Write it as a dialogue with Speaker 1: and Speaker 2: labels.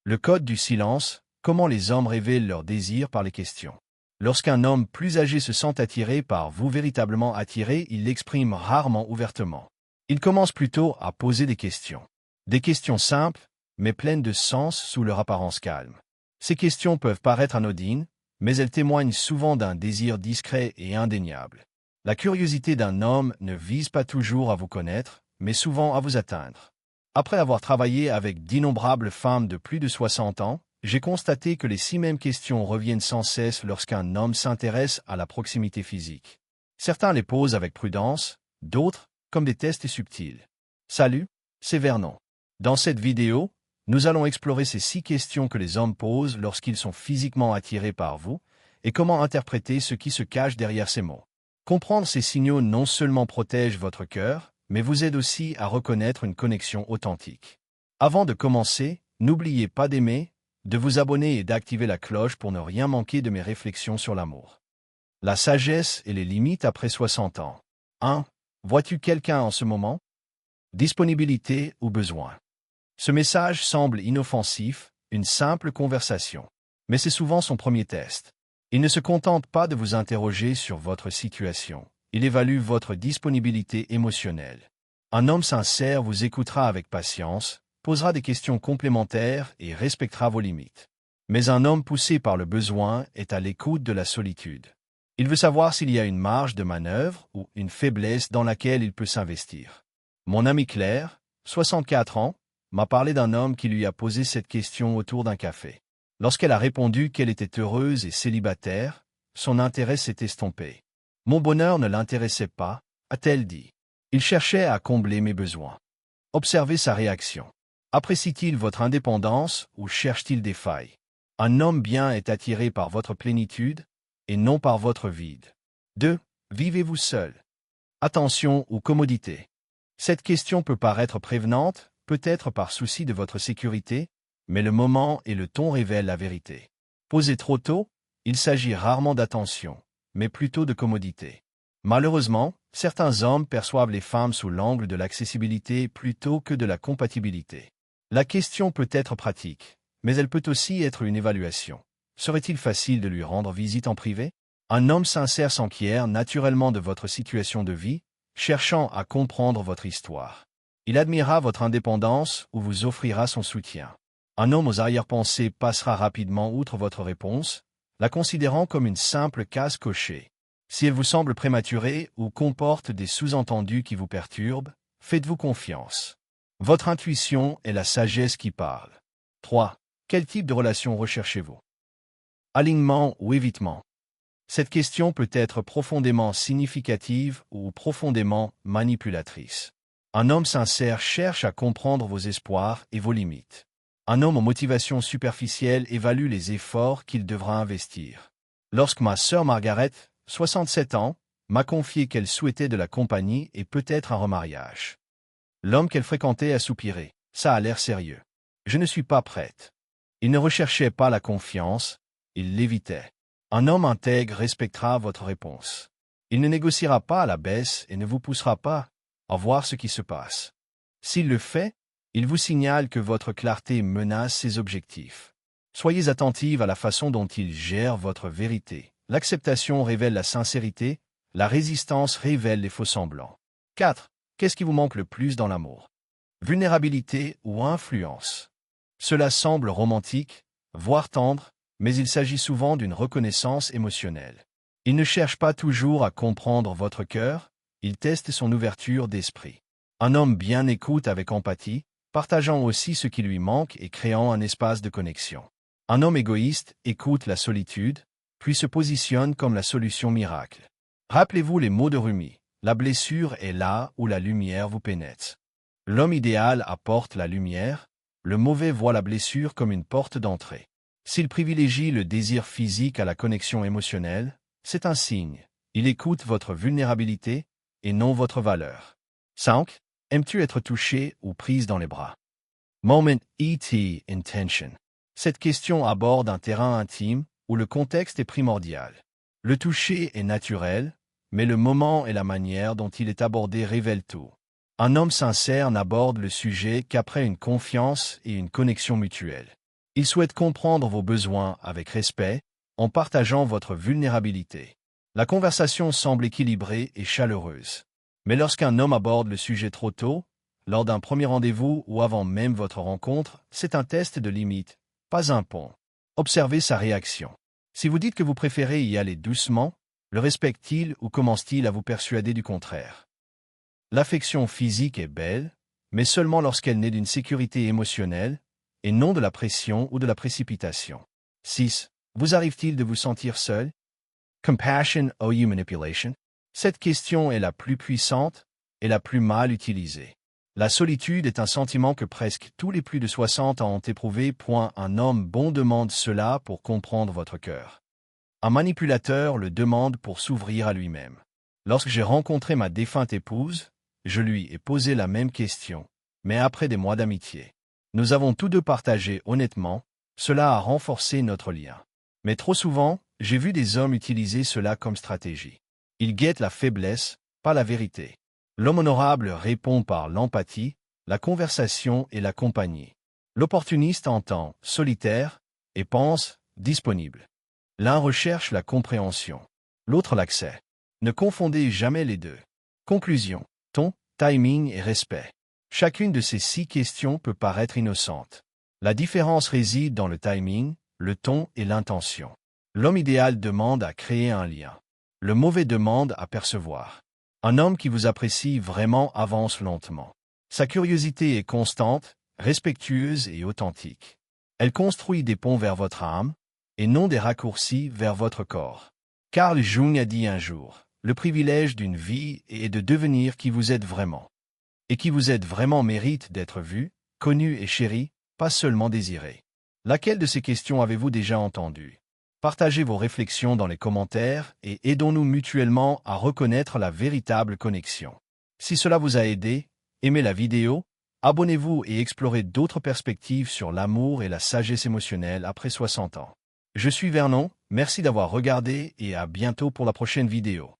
Speaker 1: Le code du silence, comment les hommes révèlent leurs désirs par les questions. Lorsqu'un homme plus âgé se sent attiré par vous, véritablement attiré, il l'exprime rarement ouvertement. Il commence plutôt à poser des questions. Des questions simples, mais pleines de sens sous leur apparence calme. Ces questions peuvent paraître anodines, mais elles témoignent souvent d'un désir discret et indéniable. La curiosité d'un homme ne vise pas toujours à vous connaître, mais souvent à vous atteindre. Après avoir travaillé avec d'innombrables femmes de plus de 60 ans, j'ai constaté que les 6 mêmes questions reviennent sans cesse lorsqu'un homme s'intéresse à la proximité physique. Certains les posent avec prudence, d'autres comme des tests subtils. Salut, c'est Vernon. Dans cette vidéo, nous allons explorer ces 6 questions que les hommes posent lorsqu'ils sont physiquement attirés par vous et comment interpréter ce qui se cache derrière ces mots. Comprendre ces signaux non seulement protège votre cœur, mais vous aide aussi à reconnaître une connexion authentique. Avant de commencer, n'oubliez pas d'aimer, de vous abonner et d'activer la cloche pour ne rien manquer de mes réflexions sur l'amour. La sagesse et les limites après 60 ans. 1. Vois-tu quelqu'un en ce moment? Disponibilité ou besoin. Ce message semble inoffensif, une simple conversation. Mais c'est souvent son premier test. Il ne se contente pas de vous interroger sur votre situation. Il évalue votre disponibilité émotionnelle. Un homme sincère vous écoutera avec patience, posera des questions complémentaires et respectera vos limites. Mais un homme poussé par le besoin est à l'écoute de la solitude. Il veut savoir s'il y a une marge de manœuvre ou une faiblesse dans laquelle il peut s'investir. Mon amie Claire, 64 ans, m'a parlé d'un homme qui lui a posé cette question autour d'un café. Lorsqu'elle a répondu qu'elle était heureuse et célibataire, son intérêt s'est estompé. Mon bonheur ne l'intéressait pas, a-t-elle dit. Il cherchait à combler mes besoins. Observez sa réaction. Apprécie-t-il votre indépendance ou cherche-t-il des failles? Un homme bien est attiré par votre plénitude et non par votre vide. 2. Vivez-vous seul? Attention ou commodité. Cette question peut paraître prévenante, peut-être par souci de votre sécurité, mais le moment et le ton révèlent la vérité. Posé trop tôt, il s'agit rarement d'attention, mais plutôt de commodité. Malheureusement, certains hommes perçoivent les femmes sous l'angle de l'accessibilité plutôt que de la compatibilité. La question peut être pratique, mais elle peut aussi être une évaluation. Serait-il facile de lui rendre visite en privé? Un homme sincère s'enquiert naturellement de votre situation de vie, cherchant à comprendre votre histoire. Il admirera votre indépendance ou vous offrira son soutien. Un homme aux arrière-pensées passera rapidement outre votre réponse, la considérant comme une simple case cochée. Si elle vous semble prématurée ou comporte des sous-entendus qui vous perturbent, faites-vous confiance. Votre intuition est la sagesse qui parle. 3. Quel type de relation recherchez-vous? Alignement ou évitement? Cette question peut être profondément significative ou profondément manipulatrice. Un homme sincère cherche à comprendre vos espoirs et vos limites. Un homme aux motivations superficielles évalue les efforts qu'il devra investir. Lorsque ma sœur Margaret, 67 ans, m'a confié qu'elle souhaitait de la compagnie et peut-être un remariage. L'homme qu'elle fréquentait a soupiré. Ça a l'air sérieux. Je ne suis pas prête. Il ne recherchait pas la confiance, il l'évitait. Un homme intègre respectera votre réponse. Il ne négociera pas à la baisse et ne vous poussera pas à voir ce qui se passe. S'il le fait, il vous signale que votre clarté menace ses objectifs. Soyez attentive à la façon dont il gère votre vérité. L'acceptation révèle la sincérité, la résistance révèle les faux-semblants. 4. Qu'est-ce qui vous manque le plus dans l'amour? Vulnérabilité ou influence? Cela semble romantique, voire tendre, mais il s'agit souvent d'une reconnaissance émotionnelle. Il ne cherche pas toujours à comprendre votre cœur, il teste son ouverture d'esprit. Un homme bien écoute avec empathie, partageant aussi ce qui lui manque et créant un espace de connexion. Un homme égoïste écoute la solitude, puis se positionne comme la solution miracle. Rappelez-vous les mots de Rumi, la blessure est là où la lumière vous pénètre. L'homme idéal apporte la lumière, le mauvais voit la blessure comme une porte d'entrée. S'il privilégie le désir physique à la connexion émotionnelle, c'est un signe. Il écoute votre vulnérabilité et non votre valeur. 5. Aimes-tu être touché ou prise dans les bras? Moment ET Intention. Cette question aborde un terrain intime où le contexte est primordial. Le toucher est naturel, mais le moment et la manière dont il est abordé révèlent tout. Un homme sincère n'aborde le sujet qu'après une confiance et une connexion mutuelle. Il souhaite comprendre vos besoins avec respect, en partageant votre vulnérabilité. La conversation semble équilibrée et chaleureuse. Mais lorsqu'un homme aborde le sujet trop tôt, lors d'un premier rendez-vous ou avant même votre rencontre, c'est un test de limite, pas un pont. Observez sa réaction. Si vous dites que vous préférez y aller doucement, le respecte-t-il ou commence-t-il à vous persuader du contraire? L'affection physique est belle, mais seulement lorsqu'elle naît d'une sécurité émotionnelle, et non de la pression ou de la précipitation. 6. Vous arrive-t-il de vous sentir seul? Compassion or you manipulation? Cette question est la plus puissante et la plus mal utilisée. La solitude est un sentiment que presque tous les plus de 60 ans ont éprouvé. Un homme bon demande cela pour comprendre votre cœur. Un manipulateur le demande pour s'ouvrir à lui-même. Lorsque j'ai rencontré ma défunte épouse, je lui ai posé la même question, mais après des mois d'amitié. Nous avons tous deux partagé honnêtement, cela a renforcé notre lien. Mais trop souvent, j'ai vu des hommes utiliser cela comme stratégie. Ils guettent la faiblesse, pas la vérité. L'homme honorable répond par l'empathie, la conversation et la compagnie. L'opportuniste entend solitaire et pense disponible. L'un recherche la compréhension, l'autre l'accès. Ne confondez jamais les deux. Conclusion. Ton, timing et respect. Chacune de ces 6 questions peut paraître innocente. La différence réside dans le timing, le ton et l'intention. L'homme idéal demande à créer un lien. Le mauvais demande à percevoir. Un homme qui vous apprécie vraiment avance lentement. Sa curiosité est constante, respectueuse et authentique. Elle construit des ponts vers votre âme, et non des raccourcis vers votre corps. Carl Jung a dit un jour, le privilège d'une vie est de devenir qui vous êtes vraiment. Et qui vous êtes vraiment mérite d'être vu, connu et chéri, pas seulement désiré. Laquelle de ces questions avez-vous déjà entendu? Partagez vos réflexions dans les commentaires et aidons-nous mutuellement à reconnaître la véritable connexion. Si cela vous a aidé, aimez la vidéo, abonnez-vous et explorez d'autres perspectives sur l'amour et la sagesse émotionnelle après 60 ans. Je suis Vernon, merci d'avoir regardé et à bientôt pour la prochaine vidéo.